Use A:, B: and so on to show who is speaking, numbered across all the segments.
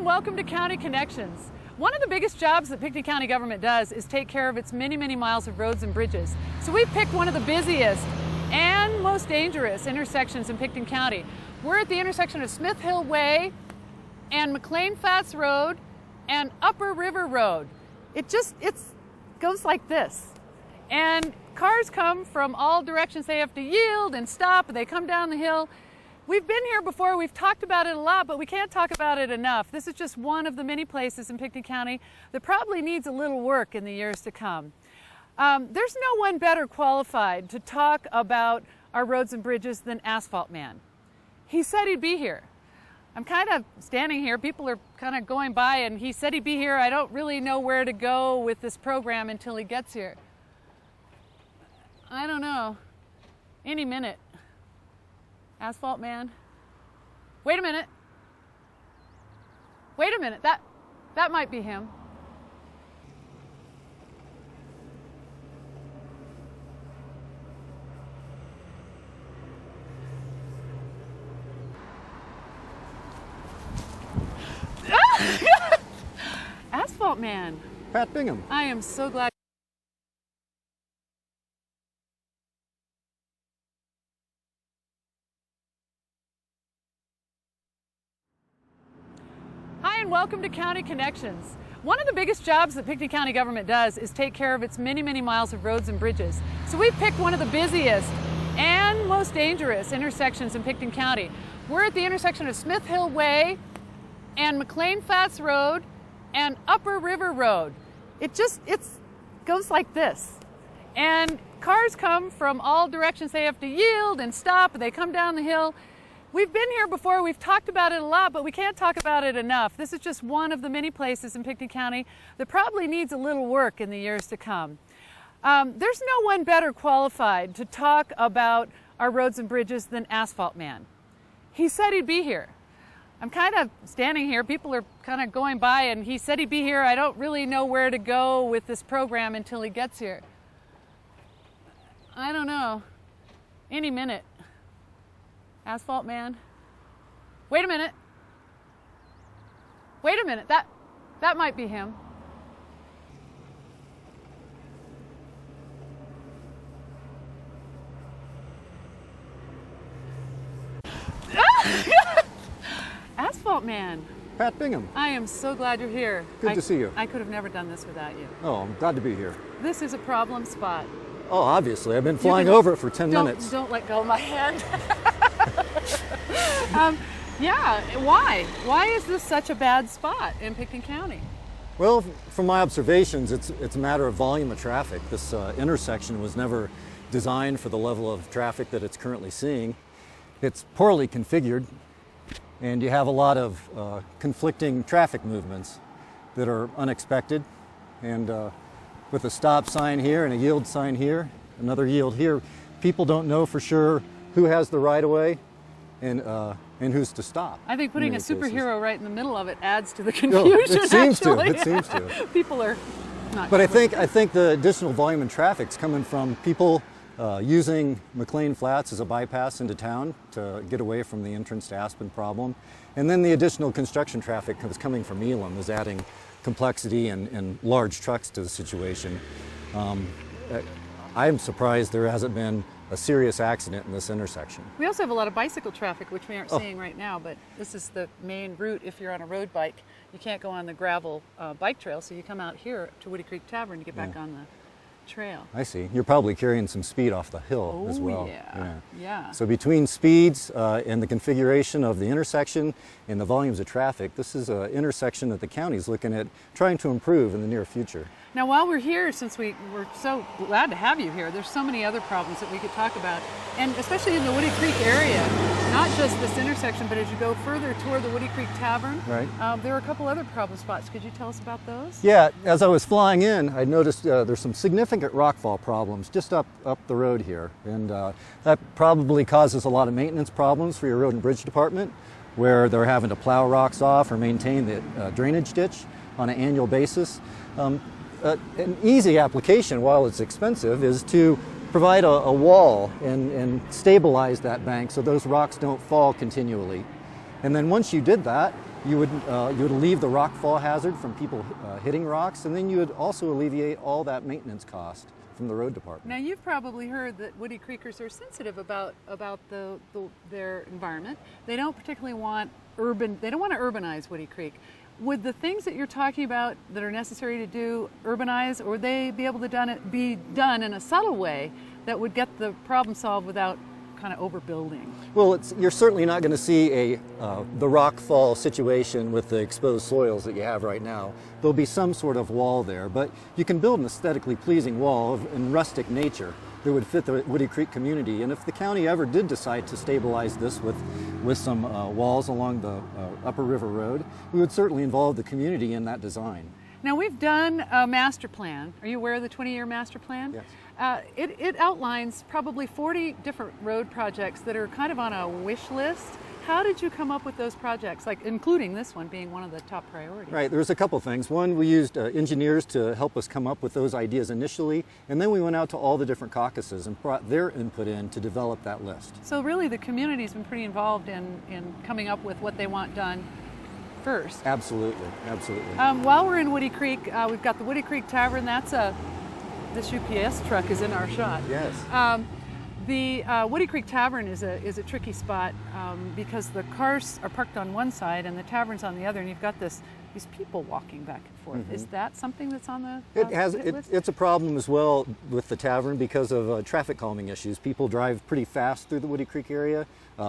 A: welcome to County Connections. One of the biggest jobs that Pitkin County government does is take care of its many, many miles of roads and bridges. So we've picked one of the busiest and most dangerous intersections in Pitkin County. We're at the intersection of Smith Hill Way and McLean Flats Road and Upper River Road. It goes like this. And cars come from all directions. They have to yield and stop, and they come down the hill. We've been here before, we've talked about it a lot, but we can't talk about it enough. This is just one of the many places in Pitkin County that probably needs a little work in the years to come. There's no one better qualified to talk about our roads and bridges than Asphalt Man. He said he'd be here. I'm kind of standing here, people are kind of going by, and he said he'd be here. I don't really know where to go with this program until he gets here. I don't know, any minute. Asphalt Man. Wait a minute. Wait a minute. That might be him. Asphalt Man.
B: Pat Bingham.
A: I am so glad. Hi, and welcome to County Connections. One of the biggest jobs that Pitkin County government does is take care of its many, many miles of roads and bridges. So we've picked one of the busiest and most dangerous intersections in Pitkin County. We're at the intersection of Smith Hill Way and McLean Flats Road and Upper River Road. It goes like this. And cars come from all directions. They have to yield and stop, and they come down the hill. We've been here before, we've talked about it a lot, but we can't talk about it enough. This is just one of the many places in Pitkin County that probably needs a little work in the years to come. There's no one better qualified to talk about our roads and bridges than Asphalt Man. He said he'd be here. I'm kind of standing here, people are kind of going by, and he said he'd be here. I don't really know where to go with this program until he gets here. I don't know, any minute. Asphalt Man. Wait a minute. Wait a minute. That might be him. Asphalt Man.
B: Pat Bingham.
A: I am so glad you're here.
B: Good to see you.
A: I could have never done this without you.
B: Oh, I'm glad to be here.
A: This is a problem spot.
B: Oh, obviously. I've been flying over it for 10 minutes.
A: Don't let go of my hand. Yeah, why? Why is this such a bad spot in Pitkin County?
B: Well, from my observations, it's a matter of volume of traffic. This intersection was never designed for the level of traffic that it's currently seeing. It's poorly configured, and you have a lot of conflicting traffic movements that are unexpected. And with a stop sign here and a yield sign here, another yield here, people don't know for sure who has the right of way and who's to stop.
A: I think putting a superhero right in the middle of it adds to the confusion.
B: It seems to. It seems to.
A: People are not.
B: But I think the additional volume in traffic is coming from people using McLean Flats as a bypass into town to get away from the entrance to Aspen problem, and then the additional construction traffic that's coming from Elam is adding complexity and large trucks to the situation. I'm surprised there hasn't been a serious accident in this intersection.
A: We also have a lot of bicycle traffic, which we aren't seeing right now, but this is the main route if you're on a road bike. You can't go on the gravel bike trail, so you come out here to Woody Creek Tavern to get back on the trail.
B: I see. You're probably carrying some speed off the hill as well.
A: Yeah.
B: So between speeds and the configuration of the intersection and the volumes of traffic, this is an intersection that the county is looking at trying to improve in the near future.
A: Now, while we're here, since we're so glad to have you here, there's so many other problems that we could talk about, and especially in the Woody Creek area, not just this intersection, but as you go further toward the Woody Creek Tavern,
B: right.
A: There are a couple other problem spots. Could you tell us about those?
B: Yeah, as I was flying in, I noticed there's some significant rockfall problems just up the road here, and that probably causes a lot of maintenance problems for your road and bridge department, where they're having to plow rocks off or maintain the drainage ditch on an annual basis. An easy application, while it's expensive, is to provide a wall and stabilize that bank so those rocks don't fall continually. And then once you did that, You would alleviate the rock fall hazard from people hitting rocks, and then you would also alleviate all that maintenance cost from the road department.
A: Now, you've probably heard that Woody Creekers are sensitive about their environment. They don't particularly want they don't want to urbanize Woody Creek. Would the things that you're talking about that are necessary to do urbanize, or would they be able to be done in a subtle way that would get the problem solved without kind of overbuilding?
B: Well, you're certainly not going to see the rock fall situation with the exposed soils that you have right now. There'll be some sort of wall there, but you can build an aesthetically pleasing wall in rustic nature that would fit the Woody Creek community. And if the county ever did decide to stabilize this with some walls along the Upper River Road, we would certainly involve the community in that design.
A: Now, we've done a master plan. Are you aware of the 20-year master plan?
B: Yes.
A: It outlines probably 40 different road projects that are kind of on a wish list. How did you come up with those projects, like including this one being one of the top priorities?
B: Right, there's a couple things. One, we used engineers to help us come up with those ideas initially, and then we went out to all the different caucuses and brought their input in to develop that list.
A: So really the community's been pretty involved in coming up with what they want done first.
B: Absolutely, absolutely.
A: While we're in Woody Creek, we've got the Woody Creek Tavern. This UPS truck is in our shot.
B: Yes.
A: The Woody Creek Tavern is a tricky spot because the cars are parked on one side and the tavern's on the other, and you've got these people walking back and forth. Mm-hmm. Is that something that's on the list?
B: It's a problem as well with the tavern because of traffic calming issues. People drive pretty fast through the Woody Creek area.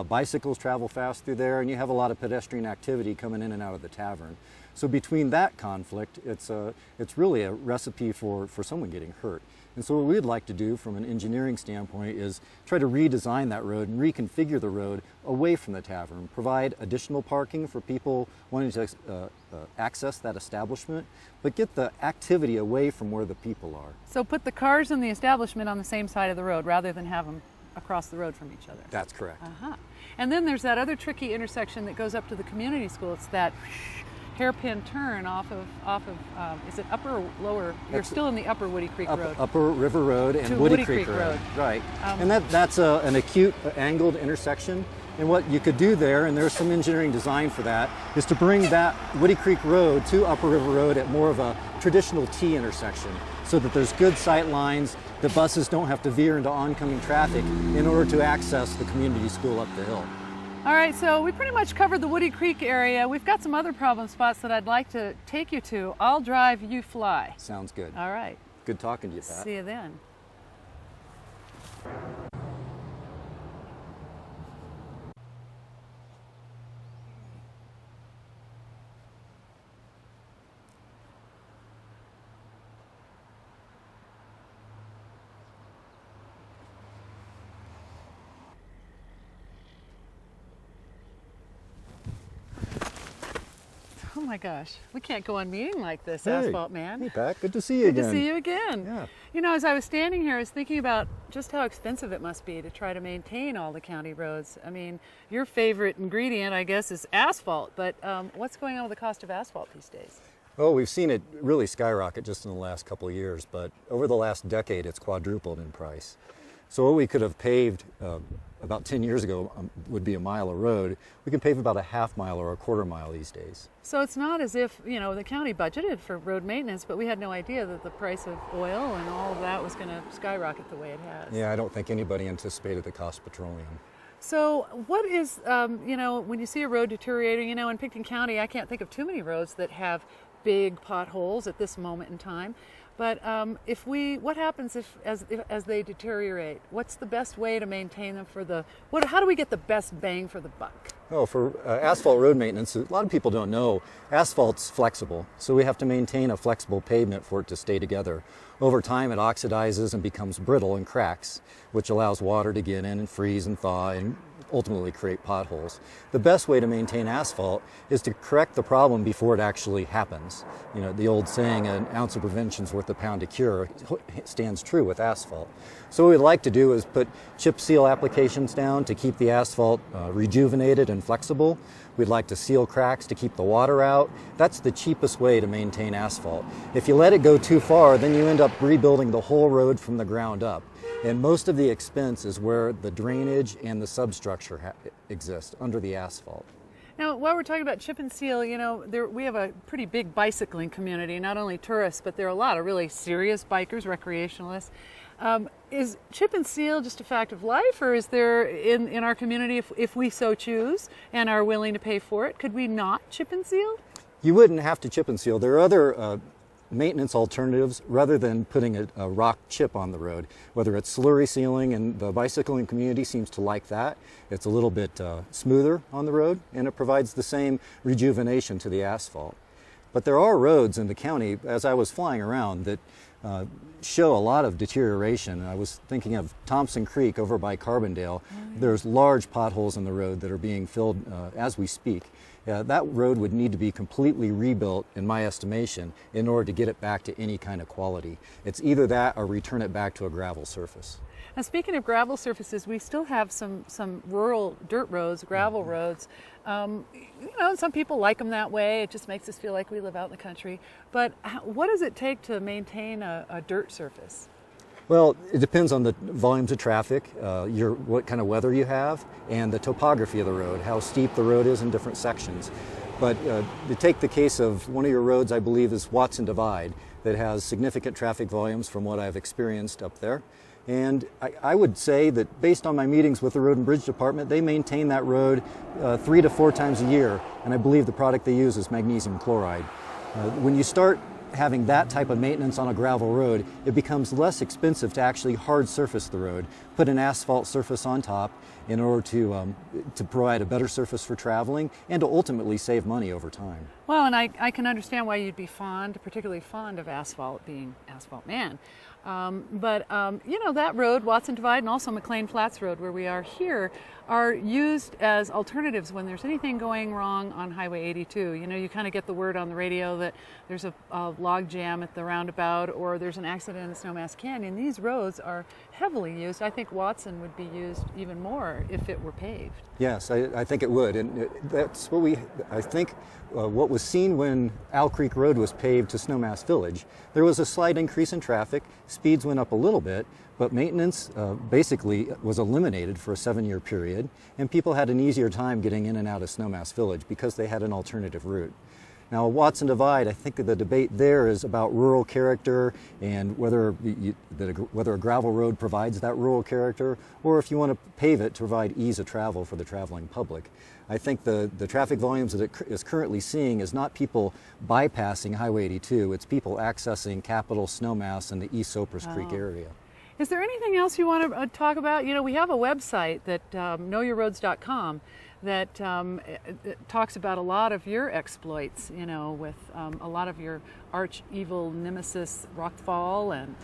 B: Bicycles travel fast through there, and you have a lot of pedestrian activity coming in and out of the tavern. So between that conflict, it's really a recipe for someone getting hurt. And so what we'd like to do from an engineering standpoint is try to redesign that road and reconfigure the road away from the tavern, provide additional parking for people wanting to access that establishment, but get the activity away from where the people are.
A: So put the cars and the establishment on the same side of the road rather than have them across the road from each other.
B: That's correct.
A: Uh-huh. And then there's that other tricky intersection that goes up to the community school. It's that hairpin turn off of is it upper or lower? You're still in the Upper Woody Creek Road.
B: Upper River Road and
A: to
B: Woody Creek Road. Right. And that's an acute angled intersection. And what you could do there, and there's some engineering design for that, is to bring that Woody Creek Road to Upper River Road at more of a traditional T intersection so that there's good sight lines, the buses don't have to veer into oncoming traffic in order to access the community school up the hill.
A: All right, so we pretty much covered the Woody Creek area. We've got some other problem spots that I'd like to take you to. I'll drive, you fly.
B: Sounds good.
A: All right.
B: Good talking to you, Pat.
A: See you then. Oh my gosh, we can't go on meeting like this,
B: Hey.
A: Asphalt Man.
B: Hey, Pat. Good to see you again.
A: Good to see you again.
B: Yeah.
A: You know, as I was standing here, I was thinking about just how expensive it must be to try to maintain all the county roads. I mean, your favorite ingredient, I guess, is asphalt, but what's going on with the cost of asphalt these days?
B: Oh, we've seen it really skyrocket just in the last couple of years, but over the last decade, it's quadrupled in price. So what we could have paved about 10 years ago would be a mile of road. We can pave about a half mile or a quarter mile these days.
A: So it's not as if, you know, the county budgeted for road maintenance, but we had no idea that the price of oil and all of that was going to skyrocket the way it has.
B: Yeah, I don't think anybody anticipated the cost of petroleum.
A: So what is, you know, when you see a road deteriorating, you know, in Pitkin County, I can't think of too many roads that have big potholes at this moment in time. But what happens as they deteriorate? What's the best way to maintain them how do we get the best bang for the buck?
B: Oh, for asphalt road maintenance, a lot of people don't know, asphalt's flexible. So we have to maintain a flexible pavement for it to stay together. Over time, it oxidizes and becomes brittle and cracks, which allows water to get in and freeze and thaw and ultimately create potholes. The best way to maintain asphalt is to correct the problem before it actually happens. You know, the old saying, an ounce of prevention is worth a pound of cure, stands true with asphalt. So what we'd like to do is put chip seal applications down to keep the asphalt rejuvenated and flexible. We'd like to seal cracks to keep the water out. That's the cheapest way to maintain asphalt. If you let it go too far, then you end up rebuilding the whole road from the ground up. And most of the expense is where the drainage and the substructure exist under the asphalt.
A: Now, while we're talking about chip and seal, we have a pretty big bicycling community, not only tourists, but there are a lot of really serious bikers, recreationalists. Is chip and seal just a fact of life, or is there in our community, if we so choose and are willing to pay for it, could we not chip and seal?
B: You wouldn't have to chip and seal. There are other maintenance alternatives rather than putting a rock chip on the road, whether it's slurry sealing, and the bicycling community seems to like that. It's a little bit smoother on the road, and it provides the same rejuvenation to the asphalt. But there are roads in the county, as I was flying around, that show a lot of deterioration. I was thinking of Thompson Creek over by Carbondale. There's large potholes in the road that are being filled as we speak. That road would need to be completely rebuilt, in my estimation, in order to get it back to any kind of quality. It's either that or return it back to a gravel surface.
A: Now, speaking of gravel surfaces, we still have some rural dirt roads, gravel roads. Some people like them that way. It just makes us feel like we live out in the country. But what does it take to maintain a dirt surface?
B: Well, it depends on the volumes of traffic, what kind of weather you have, and the topography of the road, how steep the road is in different sections. But to take the case of one of your roads, I believe, is Watson Divide, that has significant traffic volumes from what I've experienced up there. And I would say that based on my meetings with the Road and Bridge Department, they maintain that road 3 to 4 times a year, and I believe the product they use is magnesium chloride. When you start having that type of maintenance on a gravel road, it becomes less expensive to actually hard surface the road, put an asphalt surface on top in order to provide a better surface for traveling and to ultimately save money over time.
A: Well, and I can understand why you'd be particularly fond of asphalt, being Asphalt Man. That road, Watson Divide, and also McLean Flats Road, where we are here, are used as alternatives when there's anything going wrong on Highway 82. You kind of get the word on the radio that there's a log jam at the roundabout, or there's an accident in the Snowmass Canyon. These roads are heavily used. I think Watson would be used even more if it were paved.
B: Yes, I think it would, and that's what was seen when Owl Creek Road was paved to Snowmass Village. There was a slight increase in traffic, speeds went up a little bit, but maintenance basically was eliminated for a 7-year period, and people had an easier time getting in and out of Snowmass Village because they had an alternative route. Now, Watson Divide, I think the debate there is about rural character and whether a gravel road provides that rural character, or if you want to pave it to provide ease of travel for the traveling public. I think the traffic volumes that it is currently seeing is not people bypassing Highway 82, it's people accessing Capitol, Snowmass, and the East Sopers Creek area.
A: Is there anything else you want to talk about? We have a website that knowyourroads.com that talks about a lot of your exploits, with a lot of your arch evil nemesis rockfall and